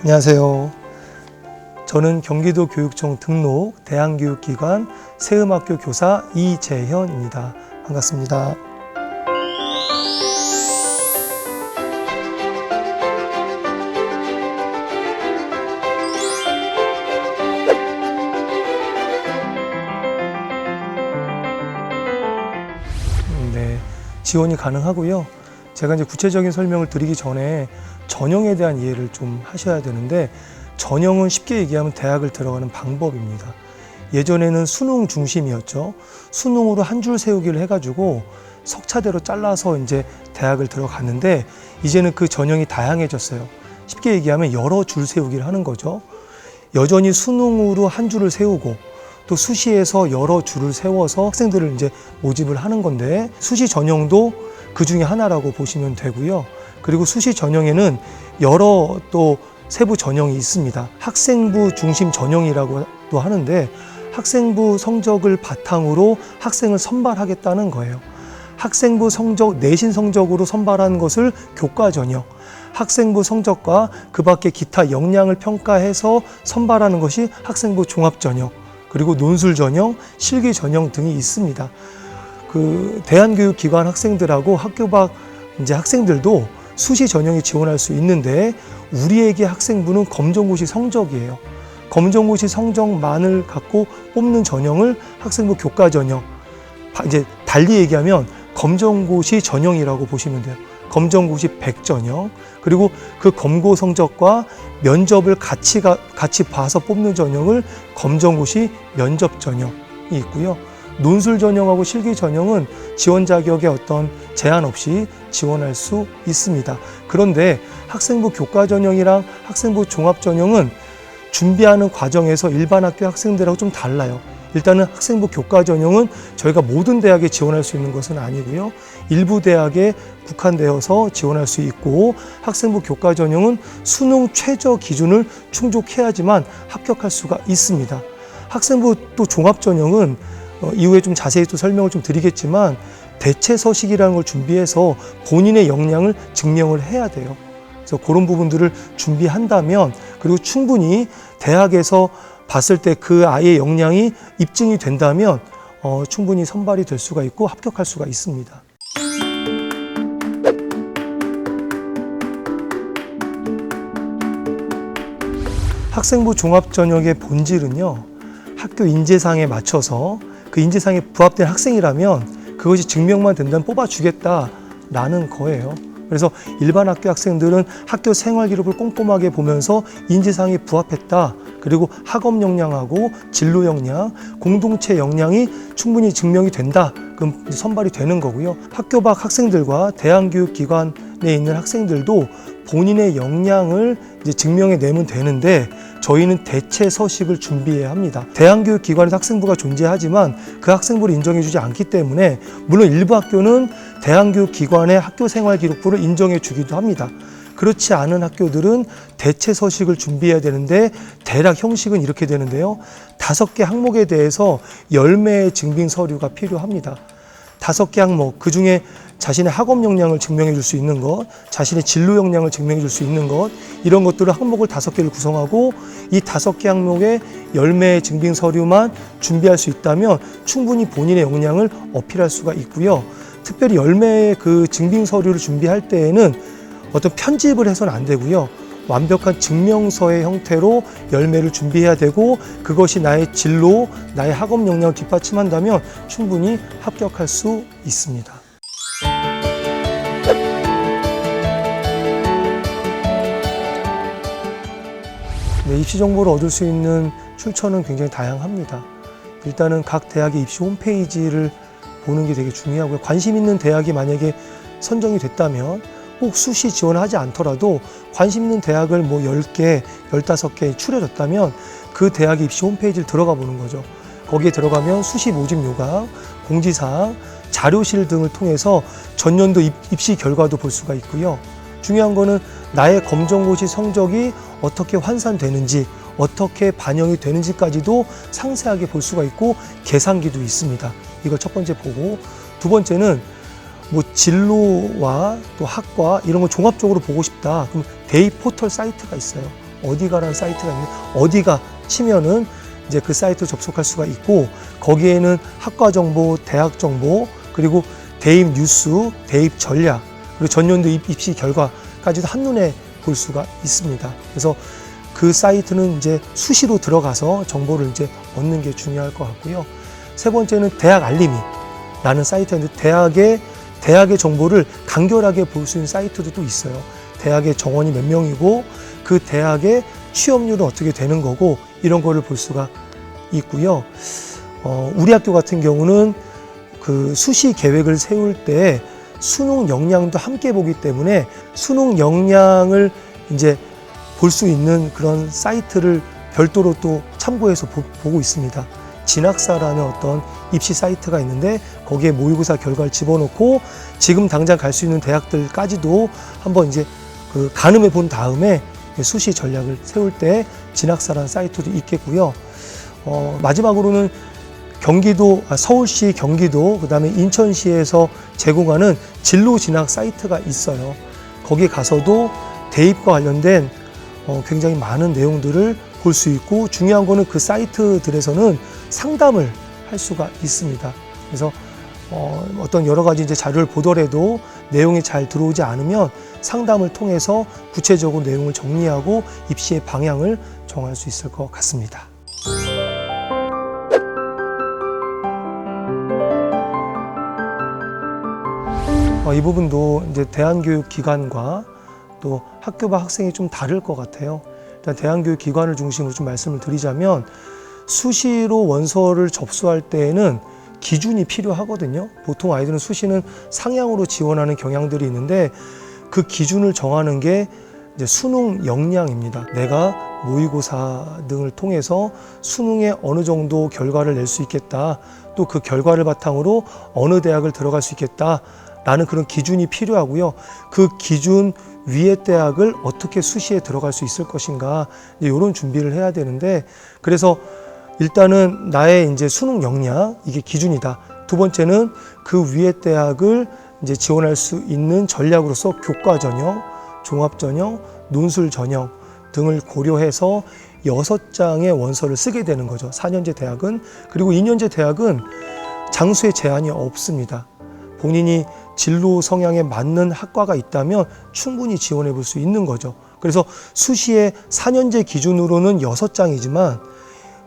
안녕하세요. 저는 경기도 교육청 등록 대안교육기관 세음학교 교사 이재현입니다. 반갑습니다. 네, 지원이 가능하고요. 제가 이제 구체적인 설명을 드리기 전에 전형에 대한 이해를 좀 하셔야 되는데, 전형은 쉽게 얘기하면 대학을 들어가는 방법입니다. 예전에는 수능 중심이었죠. 수능으로 한 줄 세우기를 해가지고 석차대로 잘라서 이제 대학을 들어갔는데, 이제는 그 전형이 다양해졌어요. 쉽게 얘기하면 여러 줄 세우기를 하는 거죠. 여전히 수능으로 한 줄을 세우고 또 수시에서 여러 줄을 세워서 학생들을 이제 모집을 하는 건데, 수시 전형도 그 중에 하나라고 보시면 되고요. 그리고 수시 전형에는 여러 또 세부 전형이 있습니다. 학생부 중심 전형이라고도 하는데, 학생부 성적을 바탕으로 학생을 선발하겠다는 거예요. 학생부 성적, 내신 성적으로 선발하는 것을 교과 전형, 학생부 성적과 그 밖에 기타 역량을 평가해서 선발하는 것이 학생부 종합 전형, 그리고 논술 전형, 실기 전형 등이 있습니다. 그 대안교육기관 학생들하고 학교 밖 이제 학생들도 수시 전형에 지원할 수 있는데, 우리에게 학생부는 검정고시 성적이에요. 검정고시 성적만을 갖고 뽑는 전형을 학생부 교과 전형, 이제 달리 얘기하면 검정고시 전형이라고 보시면 돼요. 검정고시 100 전형, 그리고 그 검고 성적과 면접을 같이 봐서 뽑는 전형을 검정고시 면접 전형이 있고요. 논술 전형하고 실기 전형은 지원 자격에 어떤 제한 없이 지원할 수 있습니다. 그런데 학생부 교과 전형이랑 학생부 종합 전형은 준비하는 과정에서 일반 학교 학생들하고 좀 달라요. 일단은 학생부 교과 전형은 저희가 모든 대학에 지원할 수 있는 것은 아니고요. 일부 대학에 국한되어서 지원할 수 있고, 학생부 교과 전형은 수능 최저 기준을 충족해야지만 합격할 수가 있습니다. 학생부 또 종합 전형은 이후에 좀 자세히 또 설명을 좀 드리겠지만, 대체 서식이라는 걸 준비해서 본인의 역량을 증명을 해야 돼요. 그래서 그런 부분들을 준비한다면, 그리고 충분히 대학에서 봤을 때 그 아이의 역량이 입증이 된다면 충분히 선발이 될 수가 있고 합격할 수가 있습니다. 학생부 종합 전형의 본질은요, 학교 인재상에 맞춰서 그 인재상에 부합된 학생이라면 그것이 증명만 된다면 뽑아주겠다라는 거예요. 그래서 일반 학교 학생들은 학교 생활 기록을 꼼꼼하게 보면서 인재상에 부합했다, 그리고 학업 역량하고 진로 역량, 공동체 역량이 충분히 증명이 된다, 그럼 선발이 되는 거고요. 학교 밖 학생들과 대안교육기관에 있는 학생들도 본인의 역량을 이제 증명해 내면 되는데, 저희는 대체 서식을 준비해야 합니다. 대안교육기관에서 학생부가 존재하지만 그 학생부를 인정해주지 않기 때문에, 물론 일부 학교는 대안교육기관의 학교생활기록부를 인정해주기도 합니다. 그렇지 않은 학교들은 대체 서식을 준비해야 되는데, 대략 형식은 이렇게 되는데요. 5개 항목에 대해서 10매의 증빙 서류가 필요합니다. 5개 항목, 그 중에 자신의 학업 역량을 증명해 줄 수 있는 것, 자신의 진로 역량을 증명해 줄 수 있는 것, 이런 것들을 항목을 5개를 구성하고, 이 5개 항목의 10매의 증빙 서류만 준비할 수 있다면 충분히 본인의 역량을 어필할 수가 있고요. 특별히 10매의 그 증빙 서류를 준비할 때에는 어떤 편집을 해서는 안 되고요. 완벽한 증명서의 형태로 10매를 준비해야 되고, 그것이 나의 진로, 나의 학업 역량을 뒷받침한다면 충분히 합격할 수 있습니다. 네, 입시 정보를 얻을 수 있는 출처는 굉장히 다양합니다. 일단은 각 대학의 입시 홈페이지를 보는 게 되게 중요하고요. 관심 있는 대학이 만약에 선정이 됐다면 꼭 수시 지원하지 않더라도 관심 있는 대학을 뭐 10개, 15개 추려졌다면 그 대학의 입시 홈페이지를 들어가 보는 거죠. 거기에 들어가면 수시 모집 요강, 공지사항, 자료실 등을 통해서 전년도 입시 결과도 볼 수가 있고요. 중요한 거는 나의 검정고시 성적이 어떻게 환산되는지, 어떻게 반영이 되는지까지도 상세하게 볼 수가 있고 계산기도 있습니다. 이걸 첫 번째 보고, 두 번째는 뭐 진로와 또 학과 이런 거 종합적으로 보고 싶다. 그럼 대입 포털 사이트가 있어요. 어디가라는 사이트가 있는데 어디가 치면은 이제 그 사이트 접속할 수가 있고 거기에는 학과 정보, 대학 정보, 그리고 대입 뉴스, 대입 전략, 그리고 전년도 입시 결과까지도 한눈에 볼 수가 있습니다. 그래서 그 사이트는 이제 수시로 들어가서 정보를 이제 얻는 게 중요할 것 같고요. 세 번째는 대학 알림이라는 사이트인데 대학의 정보를 간결하게 볼 수 있는 사이트도 또 있어요. 대학의 정원이 몇 명이고 그 대학의 취업률은 어떻게 되는 거고 이런 거를 볼 수가 있고요. 우리 학교 같은 경우는 그 수시 계획을 세울 때 수능 역량도 함께 보기 때문에 수능 역량을 이제 볼 수 있는 그런 사이트를 별도로 또 참고해서 보고 있습니다. 진학사라는 어떤 입시 사이트가 있는데 거기에 모의고사 결과를 집어넣고 지금 당장 갈 수 있는 대학들까지도 한번 이제 그 가늠해 본 다음에 수시 전략을 세울 때 진학사라는 사이트도 있겠고요. 마지막으로는 서울시, 경기도, 그 다음에 인천시에서 제공하는 진로 진학 사이트가 있어요. 거기 가서도 대입과 관련된 굉장히 많은 내용들을 볼 수 있고 중요한 거는 그 사이트들에서는 상담을 할 수가 있습니다. 그래서 어떤 여러 가지 이제 자료를 보더라도 내용이 잘 들어오지 않으면 상담을 통해서 구체적으로 내용을 정리하고 입시의 방향을 정할 수 있을 것 같습니다. 이 부분도 이제 대안교육기관과 또 학교와 학생이 좀 다를 것 같아요. 일단 대안교육기관을 중심으로 좀 말씀을 드리자면 수시로 원서를 접수할 때에는 기준이 필요하거든요. 보통 아이들은 수시는 상향으로 지원하는 경향들이 있는데 그 기준을 정하는 게 이제 수능 역량입니다. 내가 모의고사 등을 통해서 수능에 어느 정도 결과를 낼 수 있겠다. 또 그 결과를 바탕으로 어느 대학을 들어갈 수 있겠다. 라는 그런 기준이 필요하고요. 그 기준 위의 대학을 어떻게 수시에 들어갈 수 있을 것인가 이런 준비를 해야 되는데 그래서 일단은 나의 이제 수능 역량 이게 기준이다. 두 번째는 그 위의 대학을 이제 지원할 수 있는 전략으로서 교과 전형, 종합 전형, 논술 전형 등을 고려해서 6장의 원서를 쓰게 되는 거죠. 4년제 대학은. 그리고 2년제 대학은 장수에 제한이 없습니다. 본인이 진로 성향에 맞는 학과가 있다면 충분히 지원해 볼 수 있는 거죠. 그래서 수시의 4년제 기준으로는 6장이지만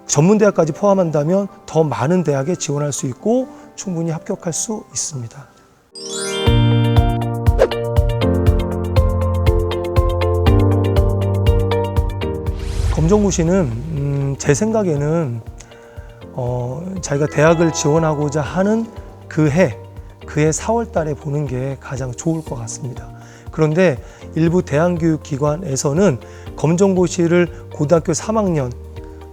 전문대학까지 포함한다면 더 많은 대학에 지원할 수 있고 충분히 합격할 수 있습니다. 검정고시는 제 생각에는 자기가 대학을 지원하고자 하는 그해 4월 달에 보는 게 가장 좋을 것 같습니다. 그런데 일부 대안교육기관에서는 검정고시를 고등학교 3학년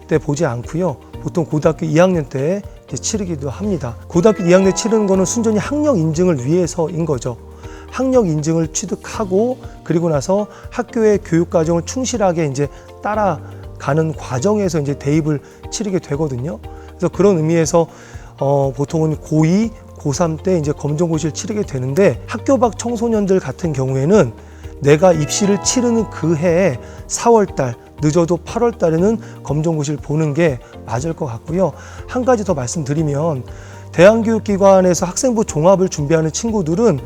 때 보지 않고요. 보통 고등학교 2학년 때 치르기도 합니다. 고등학교 2학년 치르는 거는 순전히 학력 인증을 위해서인 거죠. 학력 인증을 취득하고 그리고 나서 학교의 교육 과정을 충실하게 이제 따라가는 과정에서 이제 대입을 치르게 되거든요. 그래서 그런 의미에서 보통은 고2, 고3 때 이제 검정고시를 치르게 되는데 학교 밖 청소년들 같은 경우에는 내가 입시를 치르는 그 해에 4월 달, 늦어도 8월 달에는 검정고시를 보는 게 맞을 것 같고요. 한 가지 더 말씀드리면 대안교육기관에서 학생부 종합을 준비하는 친구들은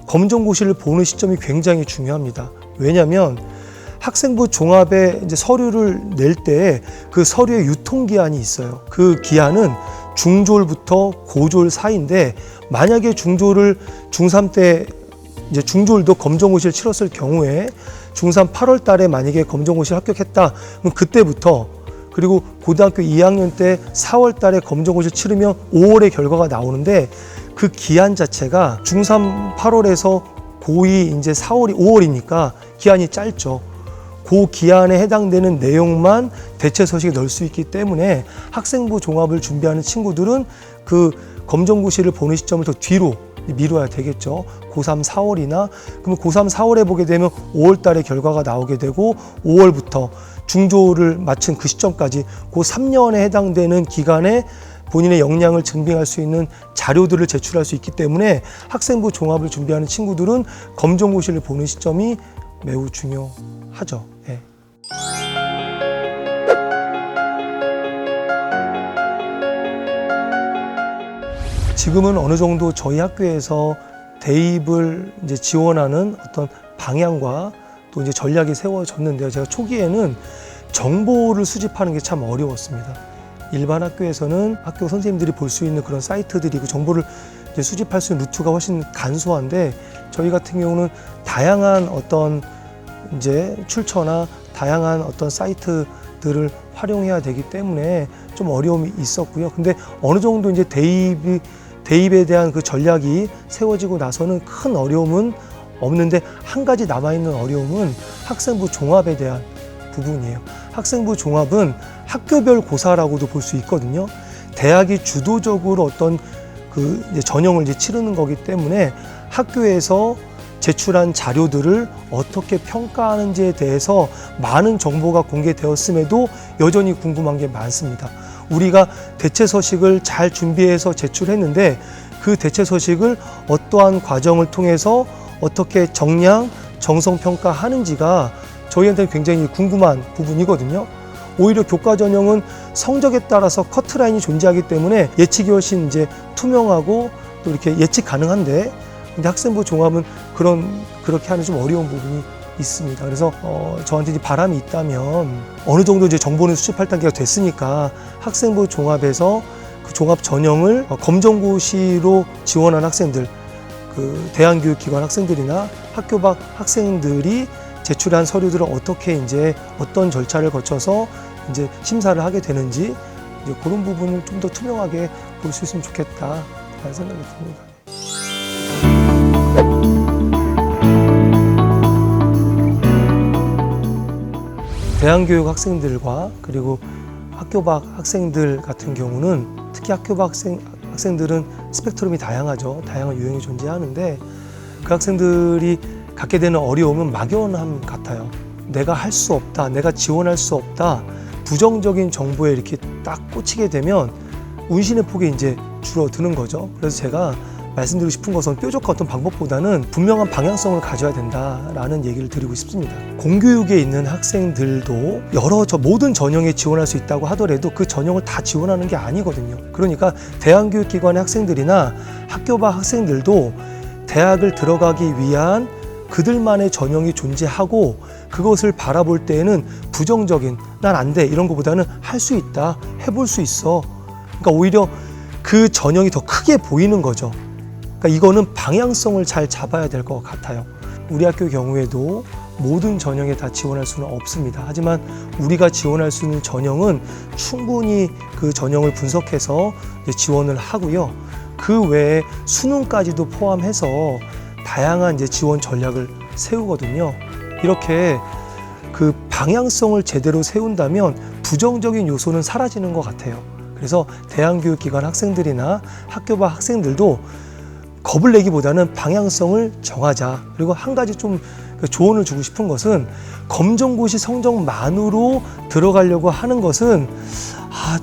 검정고시를 보는 시점이 굉장히 중요합니다. 왜냐하면 학생부 종합에 이제 서류를 낼 때 그 서류의 유통기한이 있어요. 그 기한은 중졸부터 고졸 사이인데 만약에 중졸을 중3 때 이제 중졸도 검정고시를 치렀을 경우에 중3 8월 달에 만약에 검정고시를 합격했다. 그럼 그때부터 그리고 고등학교 2학년 때 4월 달에 검정고시를 치르면 5월에 결과가 나오는데 그 기한 자체가 중3 8월에서 고2 이제 5월이니까 기한이 짧죠. 그 기한에 해당되는 내용만 대체 서식에 넣을 수 있기 때문에 학생부 종합을 준비하는 친구들은 그 검정고시를 보는 시점을 더 뒤로 미뤄야 되겠죠. 고3 4월이나 그러면 고3 4월에 보게 되면 5월 달에 결과가 나오게 되고 5월부터 중조를 마친 그 시점까지 그 3년에 해당되는 기간에 본인의 역량을 증빙할 수 있는 자료들을 제출할 수 있기 때문에 학생부 종합을 준비하는 친구들은 검정고시를 보는 시점이 매우 중요하죠. 예. 지금은 어느 정도 저희 학교에서 대입을 이제 지원하는 어떤 방향과 또 이제 전략이 세워졌는데요. 제가 초기에는 정보를 수집하는 게 참 어려웠습니다. 일반 학교에서는 학교 선생님들이 볼 수 있는 그런 사이트들이 그 정보를 이제 수집할 수 있는 루트가 훨씬 간소한데 저희 같은 경우는 다양한 어떤 이제 출처나 다양한 어떤 사이트들을 활용해야 되기 때문에 좀 어려움이 있었고요. 근데 어느 정도 이제 대입에 대한 그 전략이 세워지고 나서는 큰 어려움은 없는데 한 가지 남아있는 어려움은 학생부 종합에 대한 부분이에요. 학생부 종합은 학교별 고사라고도 볼 수 있거든요. 대학이 주도적으로 어떤 그 이제 전형을 이제 치르는 거기 때문에 학교에서 제출한 자료들을 어떻게 평가하는지에 대해서 많은 정보가 공개되었음에도 여전히 궁금한 게 많습니다. 우리가 대체 서식을 잘 준비해서 제출했는데 그 대체 서식을 어떠한 과정을 통해서 어떻게 정량, 정성 평가하는지가 저희한테는 굉장히 궁금한 부분이거든요. 오히려 교과 전형은 성적에 따라서 커트라인이 존재하기 때문에 예측이 훨씬 이제 투명하고 또 이렇게 예측 가능한데 근데 학생부 종합은 그렇게 하는 좀 어려운 부분이 있습니다. 그래서 저한테 이제 바람이 있다면 어느 정도 이제 정보는 수집할 단계가 됐으니까 학생부 종합에서 그 종합 전형을 검정고시로 지원한 학생들, 그 대안교육기관 학생들이나 학교 밖 학생들이 제출한 서류들을 어떻게 이제 어떤 절차를 거쳐서 이제 심사를 하게 되는지 이제 그런 부분을 좀 더 투명하게 볼 수 있으면 좋겠다라는 생각이 듭니다. 대안교육 학생들과 그리고 학교 밖 학생들 같은 경우는 특히 학교 밖 학생들은 스펙트럼이 다양하죠. 다양한 유형이 존재하는데 그 학생들이 갖게 되는 어려움은 막연함 같아요. 내가 할 수 없다, 내가 지원할 수 없다, 부정적인 정보에 이렇게 딱 꽂히게 되면 운신의 폭이 이제 줄어드는 거죠. 그래서 제가 말씀드리고 싶은 것은 뾰족한 어떤 방법보다는 분명한 방향성을 가져야 된다라는 얘기를 드리고 싶습니다. 공교육에 있는 학생들도 모든 전형에 지원할 수 있다고 하더라도 그 전형을 다 지원하는 게 아니거든요. 그러니까 대안교육기관의 학생들이나 학교 밖 학생들도 대학을 들어가기 위한 그들만의 전형이 존재하고 그것을 바라볼 때에는 부정적인 난 안 돼 이런 것보다는 할 수 있다, 해볼 수 있어. 그러니까 오히려 그 전형이 더 크게 보이는 거죠. 그러니까 이거는 방향성을 잘 잡아야 될 것 같아요. 우리 학교 경우에도 모든 전형에 다 지원할 수는 없습니다. 하지만 우리가 지원할 수 있는 전형은 충분히 그 전형을 분석해서 지원을 하고요. 그 외에 수능까지도 포함해서 다양한 이제 지원 전략을 세우거든요. 이렇게 그 방향성을 제대로 세운다면 부정적인 요소는 사라지는 것 같아요. 그래서 대안교육기관 학생들이나 학교 밖 학생들도 겁을 내기보다는 방향성을 정하자. 그리고 한 가지 좀 조언을 주고 싶은 것은 검정고시 성적만으로 들어가려고 하는 것은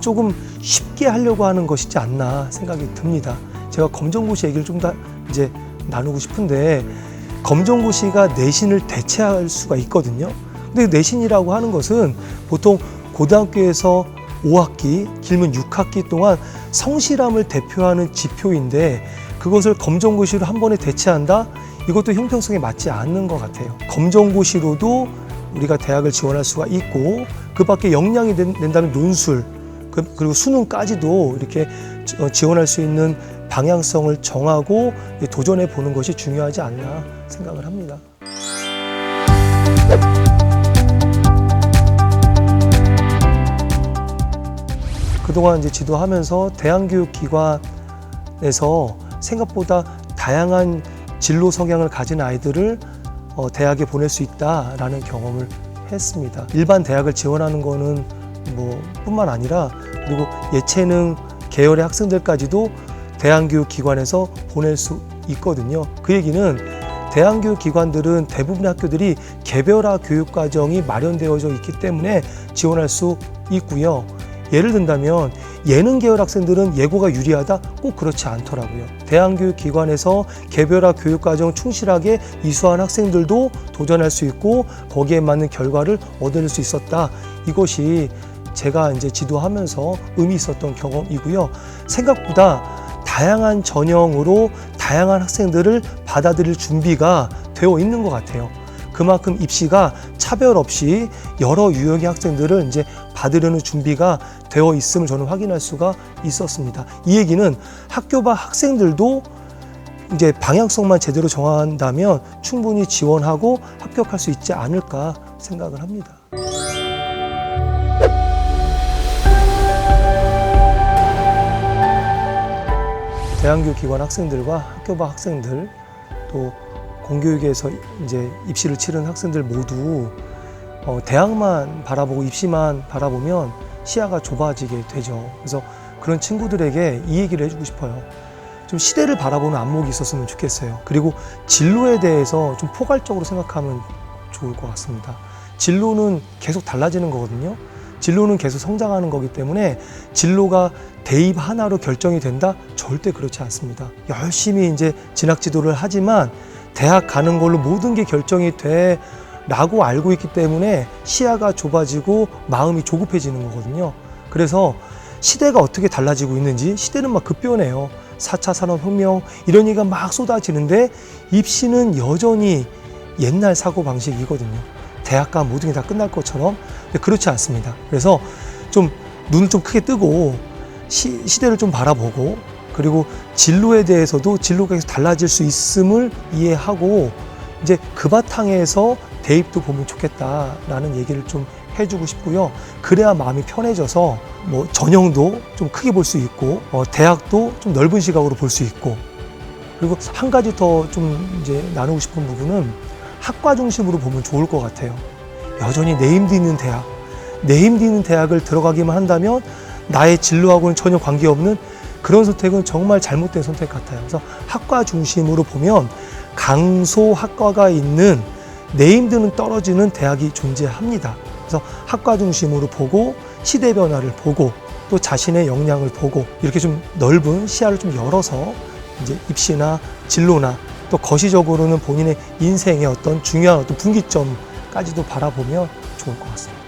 조금 쉽게 하려고 하는 것이지 않나 생각이 듭니다. 제가 검정고시 얘기를 좀 더 이제 나누고 싶은데 검정고시가 내신을 대체할 수가 있거든요. 근데 내신이라고 하는 것은 보통 고등학교에서 5학기, 길면 6학기 동안 성실함을 대표하는 지표인데 그것을 검정고시로 한 번에 대체한다? 이것도 형평성에 맞지 않는 것 같아요. 검정고시로도 우리가 대학을 지원할 수가 있고 그 밖에 역량이 된다면 논술 그리고 수능까지도 이렇게 지원할 수 있는 방향성을 정하고 도전해 보는 것이 중요하지 않나 생각을 합니다. 그동안 이제 지도하면서 대안교육기관에서 생각보다 다양한 진로 성향을 가진 아이들을 대학에 보낼 수 있다라는 경험을 했습니다. 일반 대학을 지원하는 거는 뿐만 아니라 그리고 예체능 계열의 학생들까지도 대안교육기관에서 보낼 수 있거든요. 그 얘기는 대안교육기관들은 대부분의 학교들이 개별화 교육과정이 마련되어져 있기 때문에 지원할 수 있고요. 예를 든다면 예능 계열 학생들은 예고가 유리하다? 꼭 그렇지 않더라고요. 대안교육기관에서 개별화 교육과정 충실하게 이수한 학생들도 도전할 수 있고 거기에 맞는 결과를 얻을 수 있었다. 이것이 제가 이제 지도하면서 의미 있었던 경험이고요. 생각보다 다양한 전형으로 다양한 학생들을 받아들일 준비가 되어 있는 것 같아요. 그만큼 입시가 차별 없이 여러 유형의 학생들을 이제 받으려는 준비가 되어 있음을 저는 확인할 수가 있었습니다. 이 얘기는 학교 밖 학생들도 이제 방향성만 제대로 정한다면 충분히 지원하고 합격할 수 있지 않을까 생각을 합니다. 대안교육기관 학생들과 학교 밖 학생들 또 공교육에서 이제 입시를 치른 학생들 모두 대학만 바라보고 입시만 바라보면 시야가 좁아지게 되죠. 그래서 그런 친구들에게 이 얘기를 해주고 싶어요. 좀 시대를 바라보는 안목이 있었으면 좋겠어요. 그리고 진로에 대해서 좀 포괄적으로 생각하면 좋을 것 같습니다. 진로는 계속 달라지는 거거든요. 진로는 계속 성장하는 거기 때문에 진로가 대입 하나로 결정이 된다? 절대 그렇지 않습니다. 열심히 이제 진학 지도를 하지만 대학 가는 걸로 모든 게 결정이 돼 라고 알고 있기 때문에 시야가 좁아지고 마음이 조급해지는 거거든요. 그래서 시대가 어떻게 달라지고 있는지 시대는 막 급변해요. 4차 산업혁명 이런 얘기가 막 쏟아지는데 입시는 여전히 옛날 사고방식이거든요. 대학 가면 모든 게 다 끝날 것처럼. 근데 그렇지 않습니다. 그래서 좀 눈을 좀 크게 뜨고 시대를 좀 바라보고 그리고 진로에 대해서도 진로가 계속 달라질 수 있음을 이해하고 이제 그 바탕에서 대입도 보면 좋겠다라는 얘기를 좀 해주고 싶고요. 그래야 마음이 편해져서 전형도 좀 크게 볼 수 있고 대학도 좀 넓은 시각으로 볼 수 있고 그리고 한 가지 더 좀 이제 나누고 싶은 부분은 학과 중심으로 보면 좋을 것 같아요. 여전히 네임드 있는 대학, 네임드 있는 대학을 들어가기만 한다면 나의 진로하고는 전혀 관계없는 그런 선택은 정말 잘못된 선택 같아요. 그래서 학과 중심으로 보면 강소 학과가 있는 네임드는 떨어지는 대학이 존재합니다. 그래서 학과 중심으로 보고 시대 변화를 보고 또 자신의 역량을 보고 이렇게 좀 넓은 시야를 좀 열어서 이제 입시나 진로나 또 거시적으로는 본인의 인생의 어떤 중요한 어떤 분기점까지도 바라보면 좋을 것 같습니다.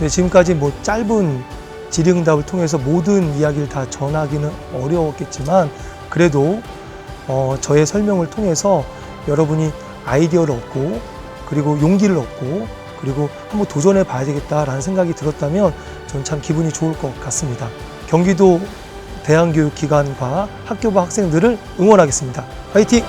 네, 지금까지 짧은 질의응답을 통해서 모든 이야기를 다 전하기는 어려웠겠지만 그래도 저의 설명을 통해서 여러분이 아이디어를 얻고 그리고 용기를 얻고 그리고 한번 도전해 봐야 되겠다라는 생각이 들었다면 저는 참 기분이 좋을 것 같습니다. 경기도 대안교육기관과 학교 밖 학생들을 응원하겠습니다. 화이팅!